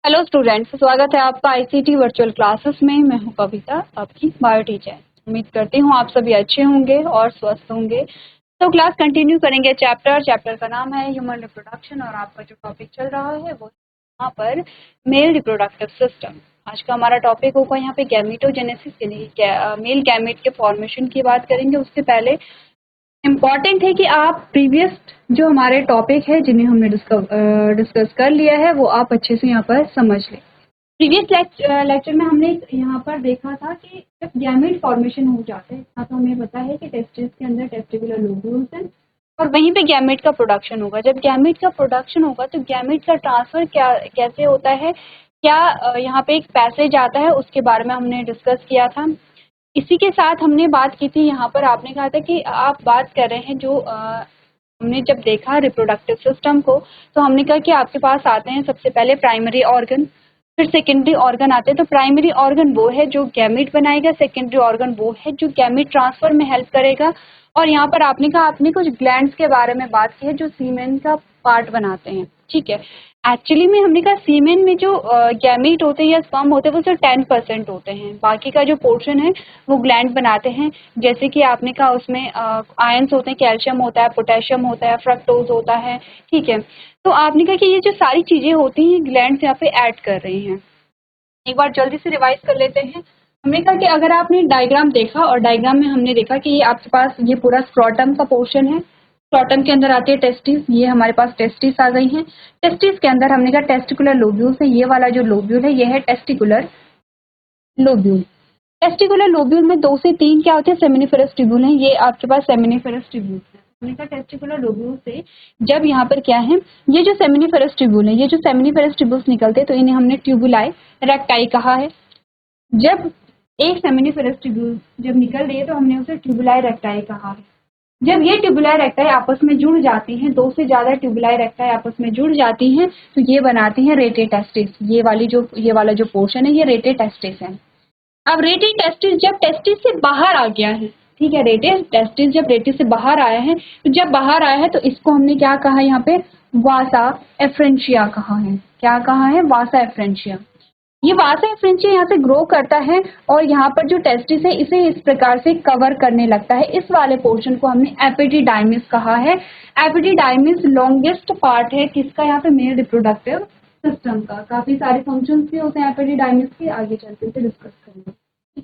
Hello students, स्वागत है आपका आईसीटी वर्चुअल क्लासेस में। मैं हूं कविता, आपकी बायो टीचर। उम्मीद करती हूं आप सभी अच्छे होंगे और स्वस्थ होंगे। तो क्लास कंटिन्यू करेंगे। चैप्टर का नाम है ह्यूमन रिप्रोडक्शन और आपका जो टॉपिक चल रहा है वो यहाँ पर मेल रिप्रोडक्टिव सिस्टम। आज का हमारा टॉपिक होगा यहाँ पे गैमेटोजेनेसिस, यानी मेल गैमेट के फॉर्मेशन की बात करेंगे। उससे पहले इम्पॉर्टेंट है कि आप प्रीवियस जो हमारे टॉपिक है जिन्हें हमने डिस्कस कर लिया है वो आप अच्छे से यहाँ पर समझ लें। प्रीवियस लेक्चर में हमने यहाँ पर देखा था कि जब गैमेट फॉर्मेशन हो जाता है तो हमें पता है कि टेस्टिस के अंदर टेस्टिकुलर लोब्यूल्स हैं और वहीं पे गैमेट का प्रोडक्शन होगा। जब गैमेट का प्रोडक्शन होगा तो गैमेट का ट्रांसफर कैसे होता है, क्या यहाँ पे एक पैसेज आता है, उसके बारे में हमने डिस्कस किया था। इसी के साथ हमने बात की थी, यहाँ पर आपने कहा था कि आप बात कर रहे हैं जो हमने जब देखा रिप्रोडक्टिव सिस्टम को तो हमने कहा कि आपके पास आते हैं सबसे पहले प्राइमरी ऑर्गन, फिर सेकेंडरी ऑर्गन आते हैं। तो प्राइमरी ऑर्गन वो है जो गैमेट बनाएगा, सेकेंडरी ऑर्गन वो है जो गैमेट ट्रांसफर में हेल्प करेगा। और यहाँ पर आपने कहा आपने कुछ ग्लैंड्स के बारे में बात की है जो सीमेन का पार्ट बनाते हैं। ठीक है, एक्चुअली में हमने कहा सीमेन में जो गैमेट होते हैं या स्पर्म होते हैं वो सिर्फ 10% होते हैं, बाकी का जो पोर्शन है वो ग्लैंड बनाते हैं। जैसे कि आपने कहा उसमें आयंस होते हैं, कैल्शियम होता है, पोटेशियम होता है, फ्रक्टोज होता है। ठीक है, तो आपने कहा कि ये जो सारी चीजें होती हैं ग्लैंड्स यहाँ पे ऐड कर रही हैं। एक बार जल्दी से रिवाइज कर लेते हैं। हमने कहा कि अगर आपने डायग्राम देखा और डायग्राम में हमने देखा कि ये आपके पास ये पूरा स्क्रोटम का पोर्शन है, स्क्रोटम के अंदर आती है टेस्टिस, ये हमारे पास टेस्टिस आ गई हैं। टेस्टिस के अंदर हमने कहा टेस्टिकुलर लोब्यूल्स है, ये वाला जो लोब्यूल है ये है टेस्टिकुलर लोब्यूल। टेस्टिकुलर लोब्यूल में 2 से 3 क्या होते हैं, सेमिनिफेरस ट्यूब्यूल हैं, ये आपके पास सेमिनिफेरस ट्यूब्यूल है। हमने कहा टेस्टिकुलर लोब्यूल से जब यहाँ पर क्या है, ये जो सेमिनिफेरस ट्यूब्यूल है, ये जो सेमिनिफेरस ट्यूब्यूल्स निकलते हैं तो इन्हें हमने ट्यूबुलाई रेक्टाई कहा है। जब एक सेमिनिफेरस ट्यूब्यूल जब निकल रही है तो हमने उसे ट्यूबुलाई रेक्टाई कहा है। जब ये ट्यूबुलाई रेक्टाई आपस में जुड़ जाती हैं, 2 से ज्यादा ट्यूबुलाई रेक्टाई आपस में जुड़ जाती हैं तो ये बनाती हैं रेटे-टेस्टिस। ये वाला जो पोर्शन है ये रेटे-टेस्टिस है। अब रेटे टेस्टिस जब टेस्टिस से बाहर आ गया है, ठीक है, रेटे टेस्टिस जब रेटे से बाहर आया है तो जब बाहर आया है तो इसको हमने क्या कहा, यहाँ पे वासा एफ्रेंशिया कहा है। क्या कहा है, वासा एफ्रेंशिया। ये वासा एफ्रेंशिया यहाँ से ग्रो करता है और यहाँ पर जो टेस्टिस है इसे इस प्रकार से कवर करने लगता है। इस वाले पोर्शन को हमने एपिडिडाइमिस कहा है। एपिडिडाइमिस लॉन्गेस्ट पार्ट है किसका, यहाँ पे मेल रिप्रोडक्टिव सिस्टम का। काफी सारे फंक्शंस भी होते हैं एपिडिडाइमिस के, आगे चलते हुए डिस्कस करेंगे।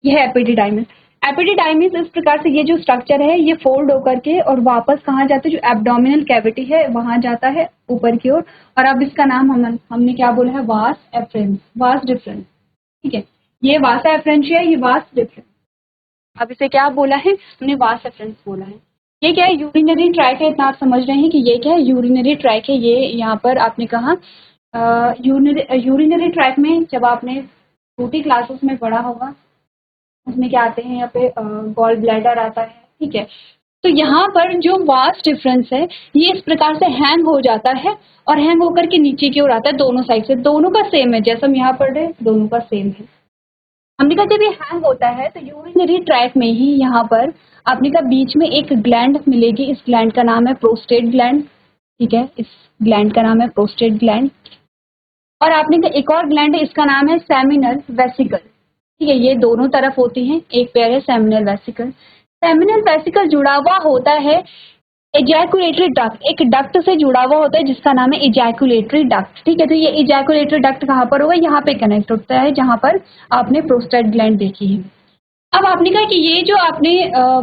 यह है एपिडिडाइमिस। एपिडिडाइमिस इस प्रकार से ये जो स्ट्रक्चर है ये फोल्ड होकर के और वापस कहाँ जाता है, जो एब्डोमिनल कैविटी है वहां जाता है ऊपर की ओर। और अब इसका नाम हमने क्या बोला है, वास एफ्रेंस, वास डिफरेंस। ठीक है, ये वासा एफ्रेंशिया, ये वास डिफरेंस। अब इसे क्या बोला है, हमने वास एफ्रेंस बोला है। ये क्या है, यूरिनरी ट्रैक है। इतना आप समझ रहे हैं कि ये क्या है, यूरिनरी ट्रैक है। ये यहाँ पर आपने कहा यूरिनरी ट्रैक में जब आपने छोटी क्लासेस में पढ़ा होगा उसमें क्या आते हैं, यहाँ पे गॉल ब्लैडर आता है। ठीक है, तो यहाँ पर जो वास्ट डिफरेंस है ये इस प्रकार से हैंग हो जाता है और हैंग होकर के नीचे की ओर आता है दोनों साइड से। दोनों का सेम है, जैसा हम यहाँ पढ़ रहे हैं दोनों का सेम है। हमने कहा जब ये हैंग होता है तो यूरिनरी ट्रैक में ही यहाँ पर आपने कहा बीच में एक ग्लैंड मिलेगी। इस ग्लैंड का नाम है प्रोस्टेट ग्लैंड। ठीक है, इस ग्लैंड का नाम है प्रोस्टेट ग्लैंड। और आपने कहा एक और ग्लैंड है, इसका नाम है सेमिनल वेसिकल। ठीक है, ये दोनों तरफ होती हैं, एक पेयर है सेमिनल वेसिकल। सेमिनल वेसिकल जुड़ा हुआ होता है इजैकुलेटरी डक्ट, एक डक्ट से जुड़ा हुआ होता है जिसका नाम है इजैकुलेटरी डक्ट। ठीक है, तो ये इजैकुलेटरी डक्ट कहाँ पर होगा, यहाँ पे कनेक्ट होता है जहाँ पर आपने प्रोस्टेट ग्लैंड देखी है। अब आपने कहा कि ये जो आपने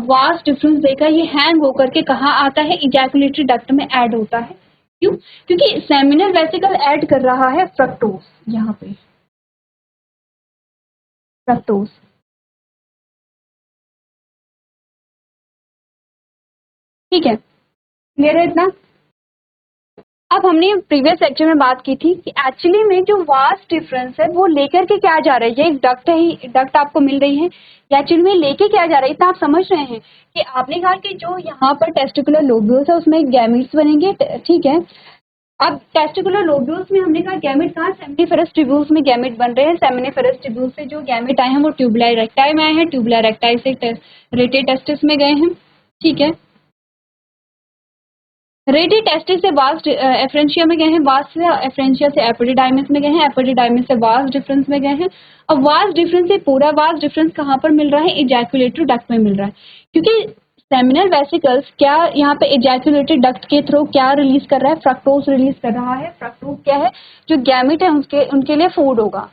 वास्ट डिफरेंस देखा ये हैंग होकर के कहाँ आता है, इजैकुलेटरी डक्ट में ऐड होता है। क्यों, क्योंकि सेमिनल वेसिकल ऐड कर रहा है फ्रक्टोज, यहाँ पे फ्रक्टोज। ठीक है, क्लियर है इतना। अब हमने प्रीवियस लेक्चर में बात की थी कि एक्चुअली में जो वास्ट डिफरेंस है वो लेकर के क्या जा रहा है, ये एक डक्ट है ही, डक्ट आपको मिल रही है, एक्चुअली में लेके क्या जा रहा है, इतना आप समझ रहे हैं कि आपने कहा कि जो यहाँ पर टेस्टिकुलर लोब्यूल्स है उसमें गैमेट्स बनेंगे। ठीक है, अब टेस्टिकुलर लोब्यूल्स में हमने कहा गैमेट कहाँ, सेमिनिफेरस ट्यूब्यूल्स में गैमेट बन रहे हैं। सेमिनिफेरस ट्यूब्यूल्स से जो गैमेट आए हैं वो ट्यूबुलाई रेक्टाई में आए हैं, ट्यूबुलाई रेक्टाई से रेटे टेस्टिस में गए हैं। ठीक है, रेडी टेस्टिस से वास्ट एफरेंशिया में गए हैं, वास्ट से एफरेंशिया से एपिडिडाइमिस में गए हैं, एपिडिडाइमिस से वास्ट डिफरेंस में गए हैं। अब वास्ट डिफरेंस से पूरा वास्ट डिफरेंस कहाँ पर मिल रहा है? इजैकुलेटरी डक्ट में मिल रहा है, क्योंकि सेमिनल वेसिकल्स क्या यहाँ पे इजैकुलेटरी डक्ट के थ्रू क्या रिलीज कर रहा है? फ्रक्टोज रिलीज कर रहा है। फ्रक्टोज क्या है? जो गैमेट है उनके लिए फूड होगा।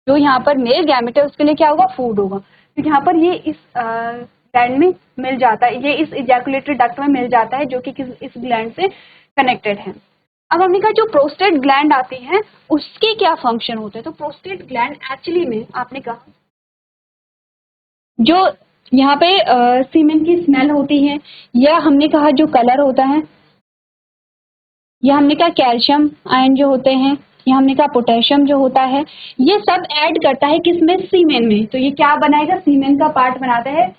जो यहाँ पर मेल गैमेट है उसके लिए क्या होगा? फूड होगा। तो यहाँ पर ये इस ग्लैंड में मिल जाता है, ये इस इजैकुलेटरी डक्ट में मिल जाता है, जो कि इस ग्लैंड से कनेक्टेड है। अब हमने कहा जो प्रोस्टेट ग्लैंड आती है उसके क्या फंक्शन होते हैं? तो प्रोस्टेट ग्लैंड एक्चुअली में आपने कहा जो यहाँ पे सीमेन की स्मेल होती है, या हमने कहा जो कलर होता है, या हमने कहा कैल्शियम आयन जो होते हैं, या हमने कहा पोटेशियम जो होता है, ये सब ऐड करता है किसमें? सीमेन में। तो ये क्या बनाएगा? सीमेन का पार्ट बनाता है।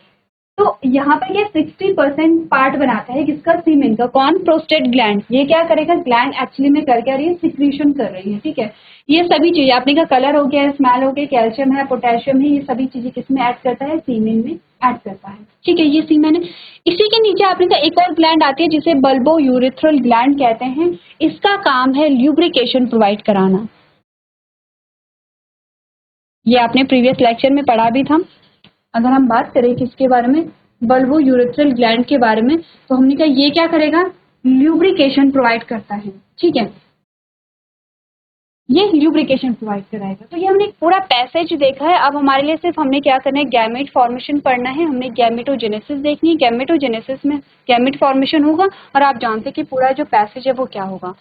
तो यहाँ पर ये 60% पार्ट बनाता है किसका? सीमेन का। कौन? Prostate gland. ये क्या करेगा? ग्लैंड एक्चुअली में कर क्या रही है? सिक्रीशन कर रही है। ठीक है, ये सभी चीजें आपने कहा कलर हो गया, स्मेल हो गया, कैल्शियम है, पोटेशियम है, ये सभी चीजें किसमें ऐड करता है? सीमेन में ऐड करता है। ठीक है, ये सीमेन है। इसी के नीचे आपने कहा एक और ग्लैंड आती है जिसे बल्बो यूरेथ्रल ग्लैंड कहते हैं। इसका काम है ल्यूब्रिकेशन प्रोवाइड कराना। ये आपने प्रीवियस लेक्चर में पढ़ा भी था। अगर हम बात करें किसके बारे में? बल्बो यूरेथ्रल ग्लैंड के बारे में, तो हमने कहा ये क्या करेगा? ल्यूब्रिकेशन प्रोवाइड करता है। ठीक है, ये ल्यूब्रिकेशन प्रोवाइड कराएगा। तो ये हमने पूरा पैसेज देखा है। अब हमारे लिए सिर्फ हमने क्या करना है? गैमेट फॉर्मेशन पढ़ना है। हमने गैमेटोजेनेसिस देखनी है। गैमेटोजेनेसिस में गैमेट फॉर्मेशन होगा, और आप जानते हैं कि पूरा जो पैसेज है वो क्या होगा।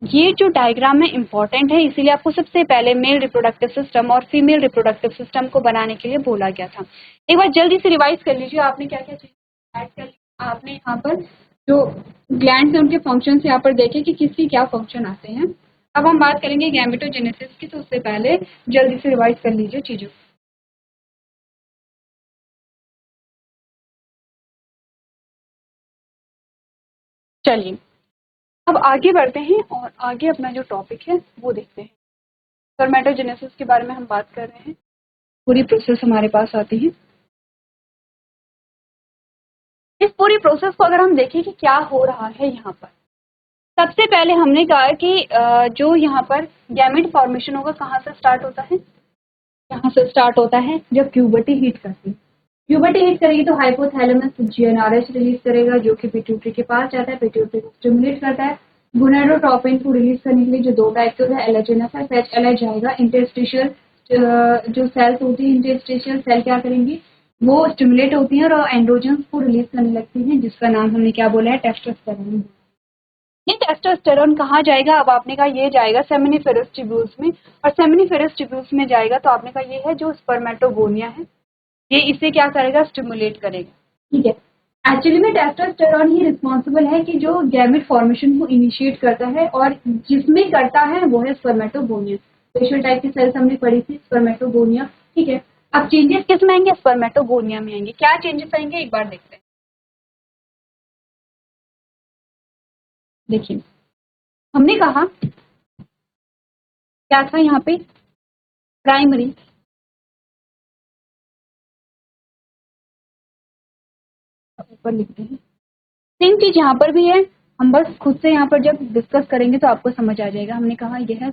ये जो डायग्राम है इंपॉर्टेंट है, इसीलिए आपको सबसे पहले मेल रिप्रोडक्टिव सिस्टम और फीमेल रिप्रोडक्टिव सिस्टम को बनाने के लिए बोला गया था। एक बार जल्दी से रिवाइज कर लीजिए, आपने क्या क्या चीज ऐड कर लिया। आपने यहाँ पर जो ग्लैंड है उनके फंक्शन यहाँ पर देखे कि किसके क्या फंक्शन आते हैं। अब हम बात करेंगे गैमेटोजेनेसिस की, तो उससे पहले जल्दी से रिवाइज कर लीजिए चीजों। चलिए अब आगे बढ़ते हैं और आगे अपना जो टॉपिक है वो देखते हैं। स्पर्मेटोजेनेसिस के बारे में हम बात कर रहे हैं। पूरी प्रोसेस हमारे पास आती है। इस पूरी प्रोसेस को अगर हम देखें कि क्या हो रहा है यहाँ पर, सबसे पहले हमने कहा कि जो यहाँ पर गैमेट फॉर्मेशन होगा कहाँ से स्टार्ट होता है? यहाँ से स्टार्ट होता है जब प्यूबर्टी हीट करती है। प्यूबर्टी हीट करेगी तो हाइपोथैलेमस जीएनआरएच रिलीज करेगा, जो कि पिट्यूटरी के पास जाता है, पिट्यूटरी को स्टिमुलेट करता है गोनाडोट्रोपिन को रिलीज करने के लिए, जो दो टाइप है, एलएचएनएफ है, एचएलएच जाएगा। इंटरस्टिशियल जो सेल्स होती है, इंटरस्टिशियल सेल क्या करेंगी? वो स्टिमुलेट होती हैं और एंड्रोजन्स को रिलीज करने लगती हैं, जिसका नाम हमने क्या बोला है? टेस्टोस्टेरोन। ये टेस्टोस्टेरोन कहाँ जाएगा? अब आपने कहा ये जाएगा सेमिनिफेरस ट्यूब्यूल्स में, और सेमिनिफेरस ट्यूब्यूल्स में जाएगा तो आपने कहा ये है जो स्पर्मेटोगोनिया है, ये इसे क्या करेगा? स्टिमुलेट करेगा। ठीक है, एक्चुअली में टेस्टोस्टेरोन ही रिस्पॉन्सिबल है कि जो गैमेट फॉर्मेशन को इनिशिएट करता है, और जिसमें करता है वो है स्पर्मेटोगोनिया। स्पेशल टाइप की सेल्स हमने पढ़ी थी, स्पर्मेटोगोनिया। ठीक है, अब चेंजेस किस में आएंगे? स्पर्मेटोगोनिया में आएंगे। क्या चेंजेस आएंगे एक बार देखते हैं। देखिए हमने कहा क्या था यहाँ पे? प्राइमरी ऊपर लिखते हैं, सेम चीज यहाँ पर भी है। हम बस खुद से यहाँ पर जब डिस्कस करेंगे तो आपको समझ आ जाएगा। हमने कहा यह है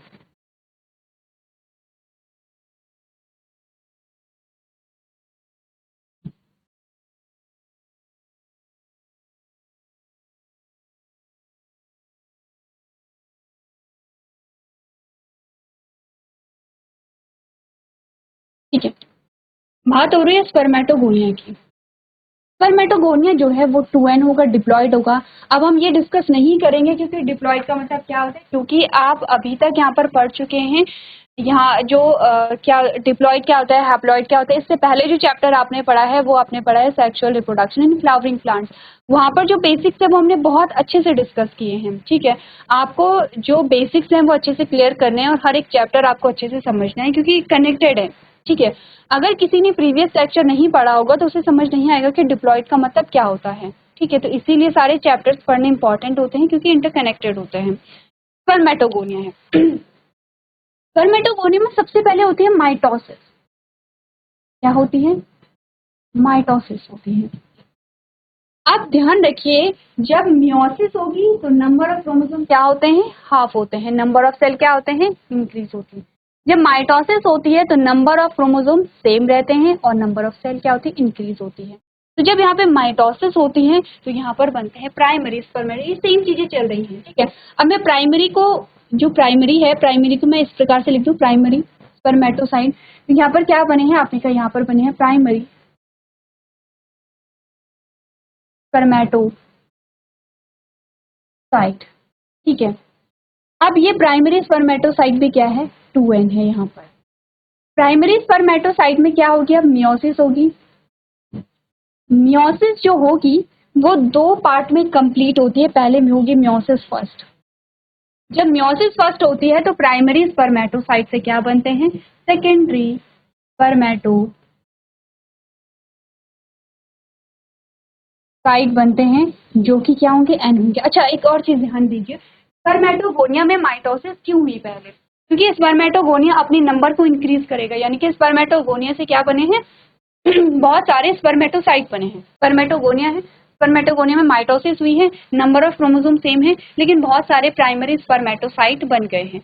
ठीक है, बात हो रही है स्पर्मेटोगोनिया की। स्पर्मेटोगोनिया जो है वो 2n होगा, डिप्लॉयड होगा। अब हम ये डिस्कस नहीं करेंगे क्योंकि डिप्लॉयड का मतलब क्या होता है, क्योंकि आप अभी तक यहाँ पर पढ़ चुके हैं। यहाँ जो क्या डिप्लॉयड क्या होता है, हैप्लॉयड क्या होता है, इससे पहले जो चैप्टर आपने पढ़ा है वो आपने पढ़ा है sexual reproduction in flowering plants. वहाँ पर जो बेसिक्स है वो हमने बहुत अच्छे से डिस्कस किए हैं। ठीक है, आपको जो बेसिक्स हैं वो अच्छे से क्लियर करने हैं, और हर एक चैप्टर आपको अच्छे से समझना है क्योंकि कनेक्टेड है। ठीक है, अगर किसी ने प्रीवियस लेक्चर नहीं पढ़ा होगा तो उसे समझ नहीं आएगा कि डिप्लॉयड का मतलब क्या होता है। ठीक है, तो इसीलिए सारे चैप्टर्स पढ़ने इंपॉर्टेंट होते हैं क्योंकि इंटरकनेक्टेड होते हैं। स्पर्मेटोगोनिया है। स्पर्मेटोगोनिया में सबसे पहले होती है माइटोसिस। क्या होती है? माइटोसिस होती है। आप ध्यान रखिए, जब मियोसिस होगी तो नंबर ऑफ क्रोमोसोम क्या होते हैं, हाफ होते हैं, नंबर ऑफ सेल क्या होते हैं, इंक्रीज होती है। जब माइटोसिस होती है तो नंबर ऑफ क्रोमोसोम सेम रहते हैं और नंबर ऑफ सेल क्या होती है, इंक्रीज होती है। तो जब यहाँ पे माइटोसिस होती है तो यहाँ पर बनते हैं प्राइमरी स्पर्मेटो, ये सेम चीजें चल रही हैं, ठीक है। अब मैं प्राइमरी को, जो प्राइमरी है, प्राइमरी को मैं इस प्रकार से लिख दूं, प्राइमरी स्पर्मेटोसाइट। तो यहाँ पर क्या बने हैं, आपने कहा यहाँ पर बने हैं प्राइमरी स्पर्मेटोसाइट, ठीक है। अब ये प्राइमरी स्पर्मेटोसाइट में क्या है, 2n है यहाँ पर। प्राइमरी स्पर्मेटोसाइट में क्या होगी, अब मियोसिस होगी। मियोसिस जो होगी वो 2 पार्ट में कंप्लीट होती है, पहले में होगी मियोसिस फर्स्ट। जब मियोसिस फर्स्ट होती है तो प्राइमरी स्पर्मेटोसाइट से क्या बनते हैं, सेकेंडरी स्पर्मेटोसाइट बनते हैं, जो कि क्या होंगे, एन होंगे। अच्छा, एक और चीज ध्यान दीजिए, स्पर्मेटोगोनिया में माइटोसिस क्यों हुई पहले, क्योंकि स्पर्मेटोगोनिया अपनी नंबर को इंक्रीज करेगा, यानी कि स्पर्मेटोगोनिया से क्या बने हैं बहुत सारे स्पर्मेटोसाइट बने हैं। स्पर्मेटोगोनिया है, स्पर्मेटोगोनिया में माइटोसिस हुई है, नंबर ऑफ क्रोमोसोम सेम है, लेकिन बहुत सारे प्राइमरी स्पर्मेटोसाइट बन गए हैं।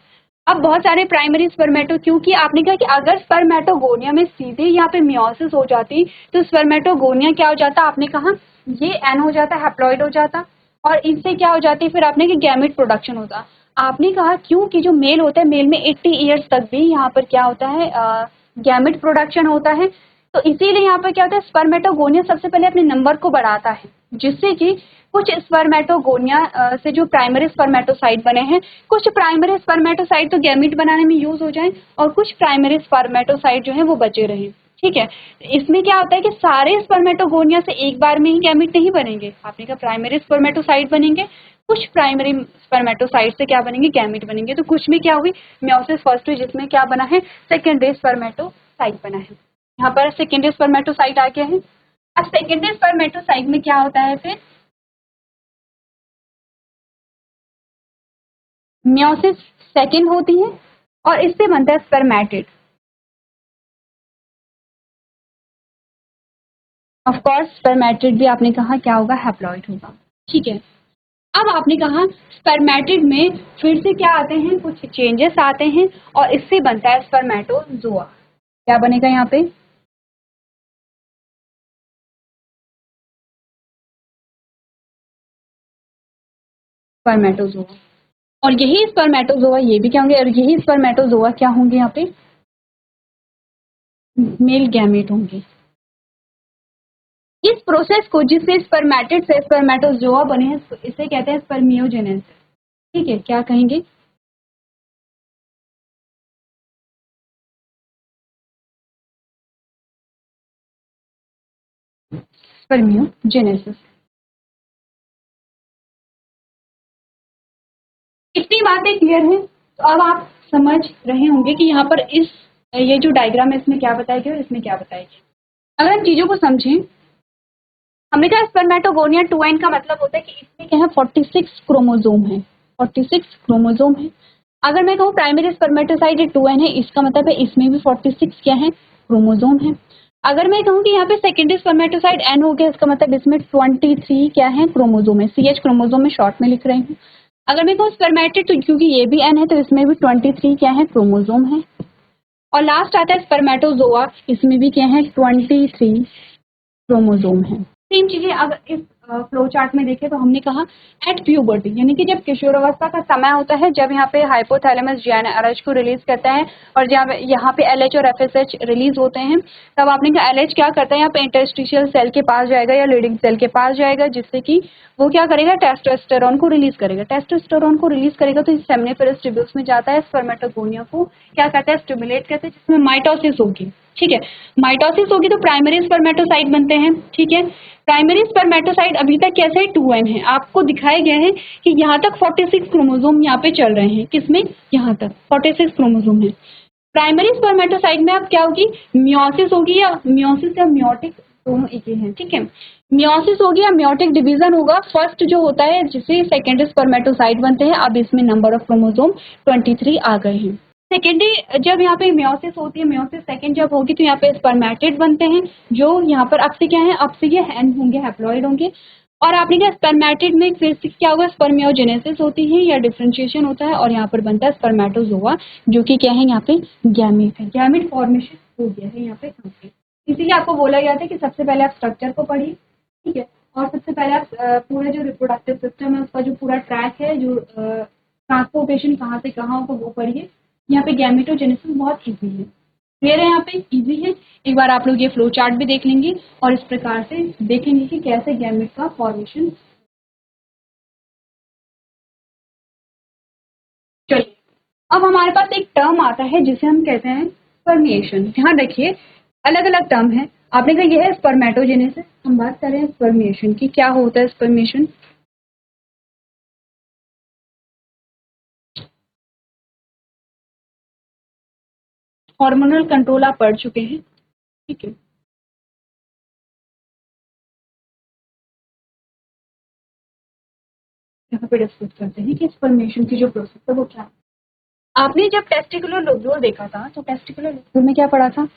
अब बहुत सारे प्राइमरी स्पर्मेटो, क्योंकि आपने कहा कि अगर स्पर्मेटोगोनिया में सीधे यहाँ पे मियोसिस हो जाती तो स्पर्मेटोगोनिया क्या हो जाता, आपने कहा ये एन हो जाता, हैप्लॉइड हो जाता, और इनसे क्या हो जाती, फिर आपने कि गैमेट प्रोडक्शन होता। आपने कहा क्योंकि जो मेल होता है, मेल में 80 ईयर्स तक भी यहाँ पर क्या होता है, गैमेट प्रोडक्शन होता है। तो इसीलिए यहाँ पर क्या होता है, स्पर्मेटोगोनिया सबसे पहले अपने नंबर को बढ़ाता है, जिससे कि कुछ स्पर्मेटोगोनिया से जो प्राइमरी स्पर्मेटोसाइट बने हैं, कुछ प्राइमरी स्पर्मेटोसाइट तो गैमेट बनाने में यूज हो जाए और कुछ प्राइमरी स्पर्मेटोसाइट जो है वो बचे रहे, ठीक है। इसमें क्या होता है कि सारे स्पर्मेटोगोनिया से एक बार में ही गैमेट नहीं बनेंगे, आपने कहा प्राइमरी स्पर्मेटोसाइट बनेंगे, कुछ प्राइमरी स्पर्मेटोसाइट से क्या बनेंगे, गैमेट बनेंगे। तो कुछ में क्या हुई, मियोसिस फर्स्ट हुई, जिसमें क्या बना है, सेकेंडरी स्पर्मेटोसाइट बना है। यहाँ पर सेकेंडरी स्पर्मेटोसाइट आ गया है। अब सेकेंडरी स्पर्मेटोसाइट में क्या होता है, फिर मियोसिस सेकेंड होती है और इससे बनता है स्पर्मेटिड। ऑफ कोर्स स्पर्मेटिड भी आपने कहा क्या होगा, हैप्लॉइड होगा, ठीक है। अब आपने कहा स्पर्मेटिड में फिर से क्या आते हैं, कुछ चेंजेस आते हैं और इससे बनता है स्पर्मेटोजोआ। क्या बनेगा यहाँ पे, स्पर्मेटोजोआ। और यही स्पर्मेटोजोआ ये भी क्या होंगे, और यही स्पर्मेटोजोआ क्या होंगे, यहाँ पे मेल गैमेट होंगे। इस प्रोसेस को, जिससे स्पर्मेटिड से स्पर्मेटोजोआ बने हैं, इसे कहते हैं स्पर्मियोजेनेसिस, ठीक है। क्या कहेंगे, स्पर्मियोजेनेसिस। इतनी बातें क्लियर है, तो अब आप समझ रहे होंगे कि यहाँ पर इस, ये जो डायग्राम है इसमें क्या बताया गया और इसमें क्या बताया गया। अगर हम चीजों को समझें, हमने कहा स्पर्मेटोगोनिया 2n का मतलब होता है कि इसमें क्या है, 46 क्रोमोसोम है, 46 क्रोमोसोम है। अगर मैं कहूँ प्राइमरी स्पर्मेटोसाइट 2n है, इसका मतलब है इसमें भी 46 क्या है, क्रोमोसोम है। अगर मैं कहूँ कि यहाँ पे सेकेंडरी स्पर्मेटोसाइट n हो गया, इसका मतलब इसमें 23 क्या है, क्रोमोसोम है। CH क्रोमोसोम में शॉर्ट में लिख रही हूँ। अगर मैं कहूँ स्पर्मेटिड, तो क्योंकि ये भी n है तो इसमें भी 23 क्या है, क्रोमोसोम है। और लास्ट आता है स्पर्मेटोजोआ, इसमें भी क्या है, 23 क्रोमोसोम है। सेम चीजें अगर इस फ्लो चार्ट में देखें तो हमने कहा एट प्यूबर्टी, यानी कि जब किशोरावस्था का समय होता है, जब यहाँ पे हाइपोथैलेमस GnRH को रिलीज करता है और जब यहाँ पे LH और FSH रिलीज होते हैं, तब आपने कहा LH क्या करता है, यहाँ पे इंटरस्टिशियल सेल के पास जाएगा या लीडिंग सेल के पास जाएगा, जिससे कि वो क्या करेगा, टेस्टोस्टेरोन को रिलीज करेगा। टेस्टोस्टेरोन को रिलीज करेगा तो इस सेमिनिफेरस ट्यूब्यूल्स में जाता है, स्पर्मेटोगोनिया को क्या करता है, स्टिमुलेट करते हैं, जिसमें माइटोसिस होगी, ठीक है। माइटोसिस होगी तो प्राइमरी स्पर्मेटोसाइट बनते हैं, ठीक है। प्राइमरी स्पर्मेटोसाइट अभी तक कैसे है, 2n है। आपको दिखाया गया है कि यहाँ तक 46 क्रोमोसोम यहाँ पे चल रहे हैं, किसमें, यहाँ तक 46 क्रोमोसोम है। प्राइमरी स्पर्मेटोसाइट में अब क्या होगी, मियोसिस होगी, या मियोसिस या मियोटिक दोनों एक ही है, ठीक है। मियोसिस होगी या मियोटिक डिवीजन होगा, फर्स्ट जो होता है जिससे सेकेंडरी स्पर्मेटोसाइट बनते हैं। अब इसमें नंबर ऑफ क्रोमोसोम 23 आ गए हैं। सेकेंडरी जब यहाँ पे मियोसिस होती है, मियोसिस सेकेंड जब होगी तो यहाँ पे स्पर्मेटिड बनते हैं, जो यहाँ पर अब से क्या है, अब से ये एन होंगे, हैप्लॉइड होंगे। और आपने क्या स्पर्मेटिड में फिर से क्या होगा, स्पर्मियोजेनेसिस होती है या डिफरेंशिएशन होता है और यहाँ पर बनता है स्पर्मेटोजोआ, जो कि क्या है यहाँ पे गैमेट है, गैमेट फॉर्मेशन हो गया है यहाँ पे कंप्लीट। इसीलिए आपको बोला गया था कि सबसे पहले आप स्ट्रक्चर को पढ़िए, ठीक है, और सबसे पहले आप पूरे जो रिप्रोडक्टिव सिस्टम है उसका जो पूरा ट्रैक है, जो ट्रांसपोर्टेशन कहाँ से कहाँ होगा वो पढ़िए। यहाँ पे गैमेटोजेनेसिस बहुत इजी है, क्लियर है, यहाँ पे इजी है। एक बार आप लोग ये फ्लो चार्ट भी देख लेंगे और इस प्रकार से देखेंगे कि कैसे गैमेट का फॉर्मेशन। चलिए, अब हमारे पास एक टर्म आता है जिसे हम कहते हैं स्पर्मिएशन। ध्यान रखिए, अलग अलग टर्म है। आपने कहा यह है स्पर्मेटोजेनेसिस, हम बात कर रहे हैं स्पर्मिएशन की। क्या होता है स्पर्मिएशन? हार्मोनल कंट्रोल आप पढ़ चुके हैं, ठीक है। यहाँ पे डिस्कस करते हैं कि स्पर्मेशन की जो प्रोसेस है वो क्या है। आपने जब टेस्टिकुलर लोब्यूल देखा था तो टेस्टिकुलर लोब्यूल में क्या पढ़ा था?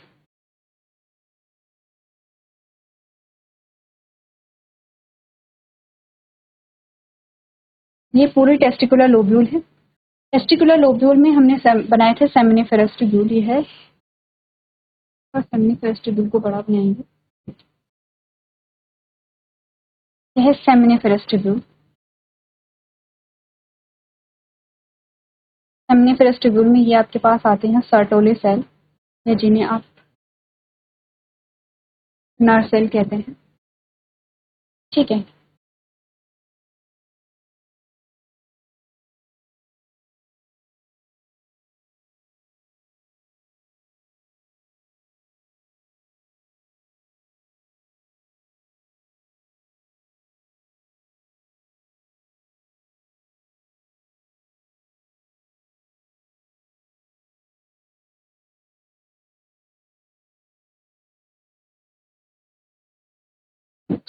ये पूरी टेस्टिकुलर लोब्यूल है। टेस्टिकुलर लोब्यूल में हमने बनाए थे सेमिनिफेरस ट्यूब्यूल, ये है, और सेमिनिफेरस ट्यूब्यूल को बड़ा बनाएंगे, यह है सेमिनिफेरस ट्यूब्यूल। सेमिनिफेरस ट्यूब्यूल में ये आपके पास आते हैं सर्टोले सेल, या जिन्हें आप नर सेल कहते हैं, ठीक है।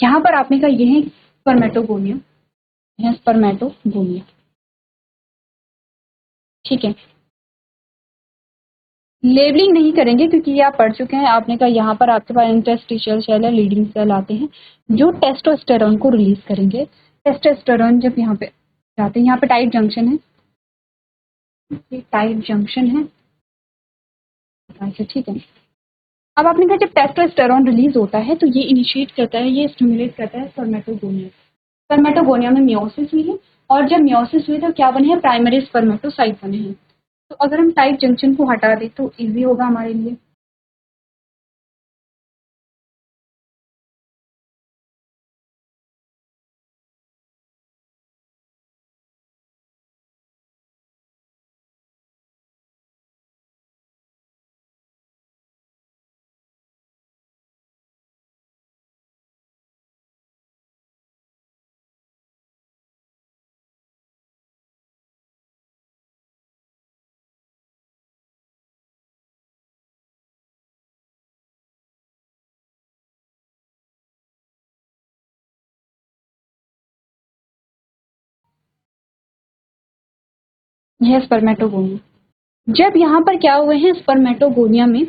यहाँ पर आपने कहा यह है स्पर्मेटोगोनिया, यह स्पर्मेटोगोनिया, ठीक है। लेबलिंग नहीं करेंगे क्योंकि ये आप पढ़ चुके हैं। आपने कहा यहाँ पर आपके पास इंटरस्टिशियल सेल है, लीडिंग सेल आते हैं जो टेस्टोस्टेरोन को रिलीज करेंगे। टेस्टोस्टेरोन जब यहाँ पे जाते हैं, यहाँ पे टाइट जंक्शन है, ये टाइट जंक्शन है, अच्छा ठीक है। अब आपने कहा जब टेस्टोस्टेरोन रिलीज होता है तो ये इनिशिएट करता है, ये स्टिमुलेट करता है स्पर्मेटोगोनिया। स्पर्मेटोगोनिया में मियोसिस हुई है, और जब मियोसिस हुई तो क्या बने हैं, प्राइमरी स्पर्मेटोसाइट बने हैं। तो अगर हम टाइट जंक्शन को हटा दें तो इजी होगा हमारे लिए। यह स्पर्मेटोगोनिया, जब यहाँ पर क्या हुए हैं स्पर्मेटोगोनिया में,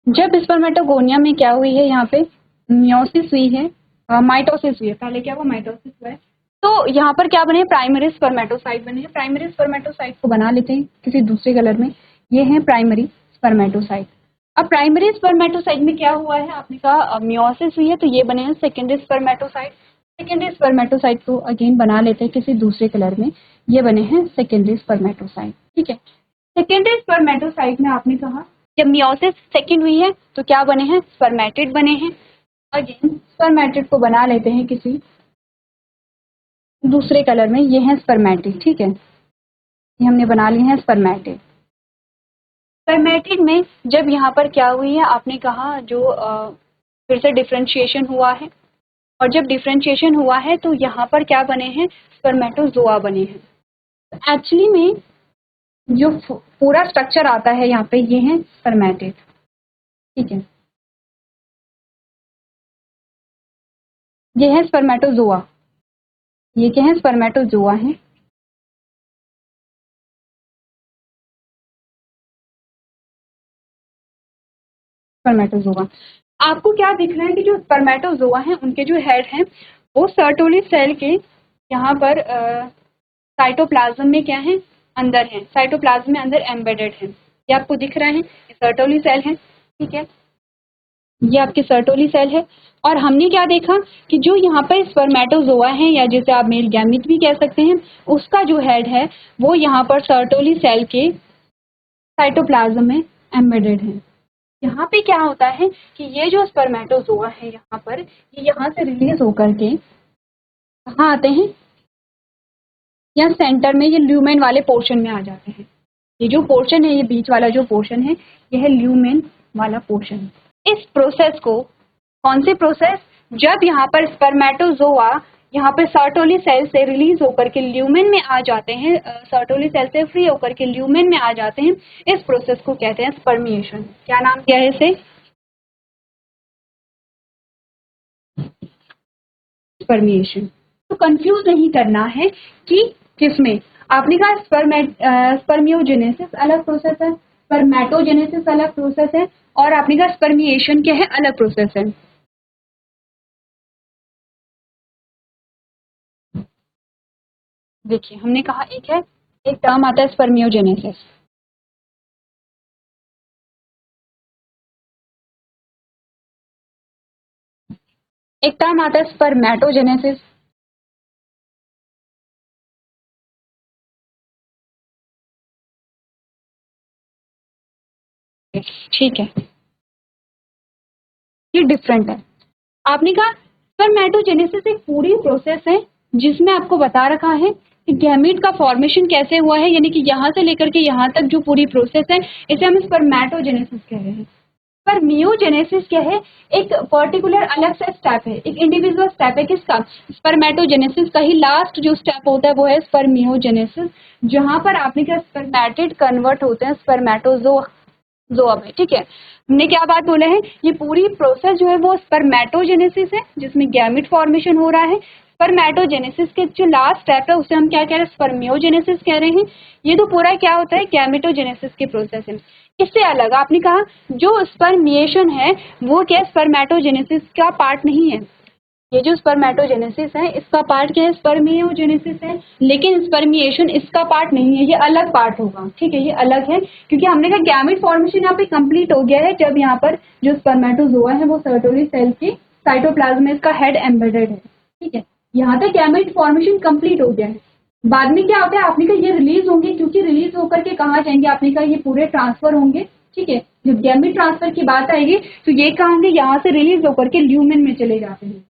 जब स्पर्मेटोगोनिया में क्या हुई है, यहाँ पे मियोसिस हुई है, माइटोसिस हुई है, पहले क्या हुआ, माइटोसिस हुआ है। तो यहाँ पर क्या बने, प्राइमरी स्पर्मेटोसाइट बने हैं। प्राइमरी स्पर्मेटोसाइट को बना लेते हैं किसी दूसरे कलर में, ये है प्राइमरी स्पर्मेटोसाइट। अब प्राइमरी स्पर्मेटोसाइट में क्या हुआ है, आपने कहा मियोसिस हुई है, तो ये बने हैं सेकेंडरी स्पर्मेटोसाइट। सेकेंडरी स्पर्मेटोसाइट को अगेन बना लेते हैं किसी दूसरे कलर में, ये बने हैं सेकेंडरी स्पर्मेटोसाइट, ठीक है। सेकेंडरी स्पर्मेटोसाइट में आपने कहा जब मियोसिस सेकेंड हुई है तो क्या बने हैं, स्पर्मेटिड बने हैं। अगेन स्पर्मेटिड को बना लेते हैं किसी दूसरे कलर में। ये है स्पर्मेटिड, ठीक है, ये हमने बना लिए हैं स्पर्मेटिड। स्पर्मेटिड में जब यहाँ पर क्या हुई है, आपने कहा जो फिर से डिफ्रेंशिएशन हुआ है, और जब डिफ्रेंशिएशन हुआ है तो यहाँ पर क्या बने हैं, स्पर्मेटोजोआ बने हैं। एक्चुअली में जो पूरा स्ट्रक्चर आता है यहाँ पे, ये है स्पर्मेटिड, ठीक है, ये है स्पर्मेटोजोआ। ये क्या है, स्पर्मेटोजोआ है। स्पर्मेटोजोआ, आपको क्या दिख रहा है कि जो स्पर्मेटोजोआ हैं उनके जो हेड हैं वो सर्टोली सेल के यहाँ पर साइटोप्लाज्म में क्या है, अंदर है, साइटोप्लाज्म में अंदर एम्बेडेड है। ये आपको दिख रहा है, सर्टोली सेल है, ठीक है, ये आपके सर्टोली सेल है। और हमने क्या देखा कि जो यहाँ पर स्पर्मेटोजोआ है, या जिसे आप मेल गैमीट भी कह सकते हैं, उसका जो हेड है वो यहाँ पर सर्टोली सेल के साइटोप्लाज्म में एम्बेडेड है। यहाँ पे क्या होता है कि ये जो स्पर्मेटोजोआ है यहाँ पर, ये यहाँ से रिलीज होकर के कहाँ आते हैं, या सेंटर में, ये ल्यूमेन वाले पोर्शन में आ जाते हैं। ये जो पोर्शन है, ये बीच वाला जो पोर्शन है, ये है ल्यूमेन वाला पोर्शन। इस प्रोसेस को, कौन सी प्रोसेस, जब यहाँ पर स्पर्मेटोजोआ यहाँ पर सर्टोली सेल से रिलीज होकर के ल्यूमेन में आ जाते हैं, सर्टोली सेल से फ्री होकर के ल्यूमेन में आ जाते हैं, इस प्रोसेस को कहते हैं स्पर्मिएशन। क्या नाम क्या है इसे, स्पर्मिएशन। तो कंफ्यूज नहीं करना है कि किसमें, आपने कहा स्पर्मियोजेनेसिस अलग प्रोसेस है, स्पर्मेटोजेनेसिस अलग प्रोसेस है, और आपने कहा स्पर्मिएशन क्या है, अलग प्रोसेस है। देखिए हमने कहा एक है, एक टर्म आता है स्पर्मियोजेनेसिस, एक टर्म आता है स्पर्मेटोजेनेसिस, ठीक है, ये डिफरेंट है। आपने कहा स्पर्मेटोजेनेसिस एक पूरी प्रोसेस है जिसमें आपको बता रखा है कि गैमीट का फॉर्मेशन कैसे हुआ है, यानी कि यहाँ से लेकर के यहाँ तक जो पूरी प्रोसेस है, इसे हम स्पर्मेटोजेनेसिस कह रहे हैं। स्पर्मियोजेनेसिस क्या है, एक पर्टिकुलर अलग सा स्टेप है, एक इंडिविजुअल स्टेप है किसका, स्पर्मेटोजेनेसिस का ही लास्ट जो स्टेप होता है वो है स्पर्मियोजेनेसिस, जहां पर आपने क्या, स्पर्मेटिड कन्वर्ट होते हैं स्पर्मेटोजोआ में, ठीक है। हमने क्या बात बोला है, ये पूरी प्रोसेस जो है वो स्पर्मेटोजेनेसिस है जिसमें गैमीट फॉर्मेशन हो रहा है। स्पर्मेटोजेनेसिस के जो लास्ट स्टेप है उसे हम क्या कह रहे हैं, स्पर्मियोजेनेसिस कह रहे हैं। ये तो पूरा क्या होता है, गैमेटोजेनेसिस की प्रोसेस है। इससे अलग आपने कहा जो स्पर्मिएशन है वो क्या, स्पर्मेटोजेनेसिस का पार्ट नहीं है। ये जो स्पर्मेटोजेनेसिस है इसका पार्ट क्या है, स्पर्मियोजेनेसिस है, लेकिन स्पर्मिएशन इसका पार्ट नहीं है, ये अलग पार्ट होगा, ठीक है, ये अलग है, क्योंकि हमने कहा गैमेट फॉर्मेशन यहाँ पे कंप्लीट हो गया है जब यहाँ पर जो स्पर्मेटोजोआ है वो सर्टोली सेल के साइटोप्लाज्म में इसका हेड एम्बेडेड है, ठीक है, यहाँ तक गैमेट फॉर्मेशन कंप्लीट हो गया है। बाद में क्या होता है, आपने कहा ये रिलीज होंगे, क्योंकि रिलीज होकर के कहाँ जाएंगे, आपने कहा ये पूरे ट्रांसफर होंगे, ठीक है, जब गैमेट ट्रांसफर की बात आएगी तो ये कहाँ होंगे, यहाँ से रिलीज होकर के ल्यूमेन में चले जाते हैं।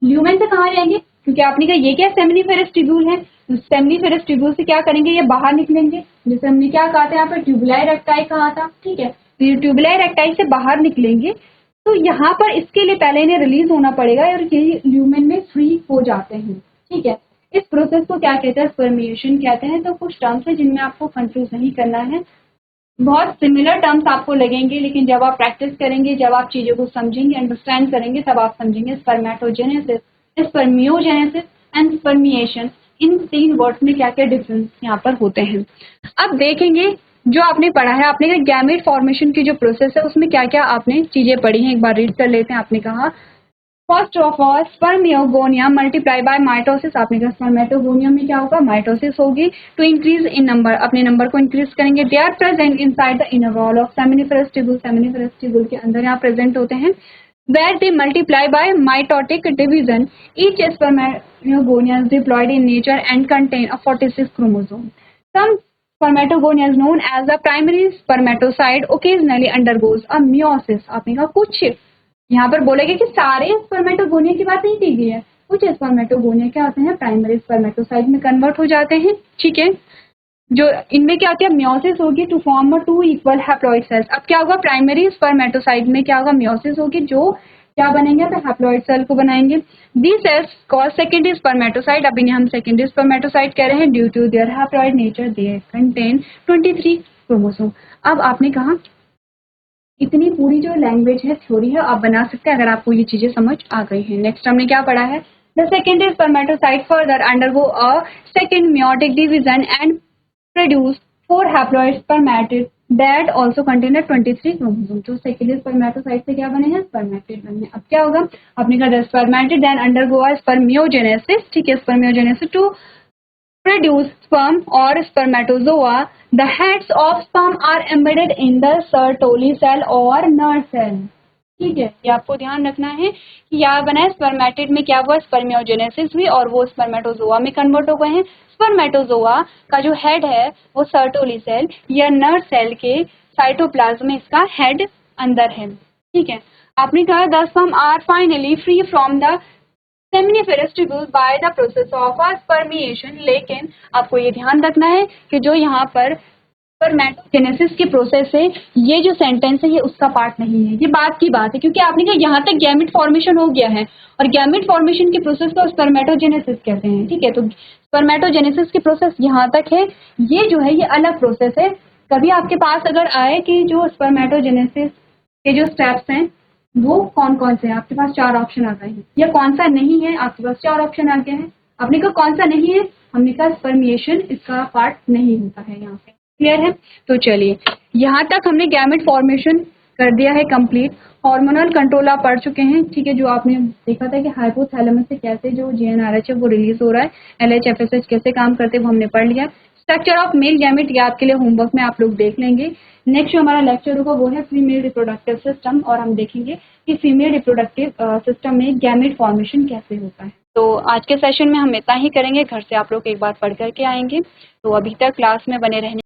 ल्यूमेन से कहाँ जाएंगे, क्योंकि आपने कहा ये क्या सेमिनिफेरस ट्यूब्यूल है, तो सेमिनिफेरस ट्यूब्यूल से क्या करेंगे, ये बाहर निकलेंगे, जैसे हमने क्या कहा था यहाँ पर ट्यूबुलाई रेक्टाई कहा था, ठीक है, तो ये ट्यूबुलाई रेक्टाई से बाहर निकलेंगे, तो यहाँ पर इसके लिए पहले इन्हें रिलीज होना पड़ेगा और ये ल्यूमेन में फ्री हो जाते हैं, ठीक है। इस प्रोसेस को क्या कहते हैं, स्पर्मिएशन कहते हैं। तो कुछ टर्म्स है जिनमें आपको कंफ्यूज नहीं करना है, बहुत सिमिलर टर्म्स आपको लगेंगे, लेकिन जब आप प्रैक्टिस करेंगे, जब आप चीजों को समझेंगे, अंडरस्टैंड करेंगे, तब आप समझेंगे स्पर्मेटोजेनेसिस, स्पर्मियोजेनेसिस एंड स्पर्मिएशन, इन तीन वर्ड्स में क्या क्या डिफरेंस यहाँ पर होते हैं। अब देखेंगे जो आपने पढ़ा है, आपने गैमेट फॉर्मेशन की जो प्रोसेस है उसमें क्या क्या आपने चीजें पढ़ी हैं, एक बार रीड कर लेते हैं। आपने कहा first of all spermatogonia multiply by mitosis, आपने कहा स्पर्मेटोगोनिया में क्या होगा, माइटोसिस होगी, टू इंक्रीज इन नंबर, अपने नंबर को इंक्रीज करेंगे। They are present inside the inner wall of seminiferous tubule, seminiferous tubule के अंदर यहाँ प्रेजेंट होते हैं। where they multiply by mitotic division, each spermatogonia is diploid in nature and contain a 46 chromosome. Some spermatogonia is known as the primary spermatocyte occasionally undergoes a meiosis, आपने कहा कुछ यहाँ पर बोलेगा कि सारे स्पर्मेटोगोनिया की बात नहीं की गई है, कुछ स्पर्मेटोगोनिया क्या होते हैं, प्राइमरी स्पर्मेटोसाइट में कन्वर्ट हो जाते हैं, ठीक है। जो इनमें क्या होती है, म्योसिस होगी to form 2 equal haploid cells. अब क्या होगा, प्राइमरी स्पर्मेटोसाइट में क्या होगा, म्योसिस होगी, जो क्या बनेंगे, तो हैप्लॉइड सेल को बनाएंगे। The cells call secondary spermatocyte, अब इन्हें हम सेकेंडरी स्पर्मेटोसाइट कह रहे हैं due to their haploid nature, they contain 23 chromosome. अब आपने कहा इतनी पूरी जो लैंग्वेज है, थ्योरी है, आप बना सकते हैं अगर आपको ये चीजें समझ आ गई हैं। नेक्स्ट हमने क्या पढ़ा है, the secondary spermatocyte further undergo a second meiotic division and produce 4 haploid spermatid that also contain 23 chromosome. तो सेकेंडरी स्पर्मेटोसाइट से क्या बने हैं, स्पर्मेटिड बने। अब क्या होगा, आपने कहा the spermatid then undergo a spermiogenesis, ठीक है, spermiogenesis to produce sperm or spermatozoa. The heads of sperm are embedded in the Sertoli cell or nurse cell. ठीक है, ये आपको ध्यान रखना है कि यहाँ बना है स्पर्मेटिड में क्या हुआ, स्पर्मियोजेनेसिस हुई और वो स्पर्मेटोजोआ में कन्वर्ट हो गए हैं। स्पर्मेटोजोआ का जो हेड है वो सर्टोली सेल या नर्स सेल के साइटोप्लाज्म में इसका हेड अंदर है, ठीक है। आपने कहा the sperm are finally free from the seminiferous tubule by the process of spermiation. लेकिन आपको ये ध्यान रखना है कि जो यहाँ पर स्पर्मेटोजेनेसिस की प्रोसेस है, ये जो सेंटेंस है ये उसका पार्ट नहीं है, ये बात की बात है, क्योंकि आपने कहा यहाँ तक गैमेट फॉर्मेशन हो गया है और गैमेट फॉर्मेशन की प्रोसेस को स्पर्मेटोजेनेसिस कहते हैं, ठीक है। तो स्पर्मेटोजेनेसिस की प्रोसेस यहाँ तक है, ये जो है ये अलग प्रोसेस है। कभी आपके पास अगर आए कि जो स्पर्मेटोजेनेसिस के जो स्टेप्स हैं वो कौन कौन से हैं, आपके पास 4 ऑप्शन आ गए हैं, या कौन सा नहीं है, आपके पास 4 ऑप्शन आ गए हैं। आपने कहा कौन सा नहीं है, हमने कहा स्पर्मिएशन इसका पार्ट नहीं होता है, यहाँ पे क्लियर है। तो चलिए यहाँ तक हमने गैमेट फॉर्मेशन कर दिया है कंप्लीट। हार्मोनल कंट्रोल आप पढ़ चुके हैं, ठीक है, जो आपने देखा था कि हाइपोथैलेमस से कैसे जो जीएनआरएच है वो रिलीज हो रहा है, एलएचएफएसएच कैसे काम करते हैं वो हमने पढ़ लिया। स्ट्रक्चर ऑफ मेल गैमेट ये आपके लिए होमवर्क में आप लोग देख लेंगे। नेक्स्ट जो हमारा लेक्चर होगा वो है फीमेल रिप्रोडक्टिव सिस्टम, और हम देखेंगे कि फीमेल रिप्रोडक्टिव सिस्टम में गैमेट फॉर्मेशन कैसे होता है। तो आज के सेशन में हम इतना ही करेंगे, घर से आप लोग एक बार पढ़ करके आएंगे। तो अभी तक क्लास में बने रहने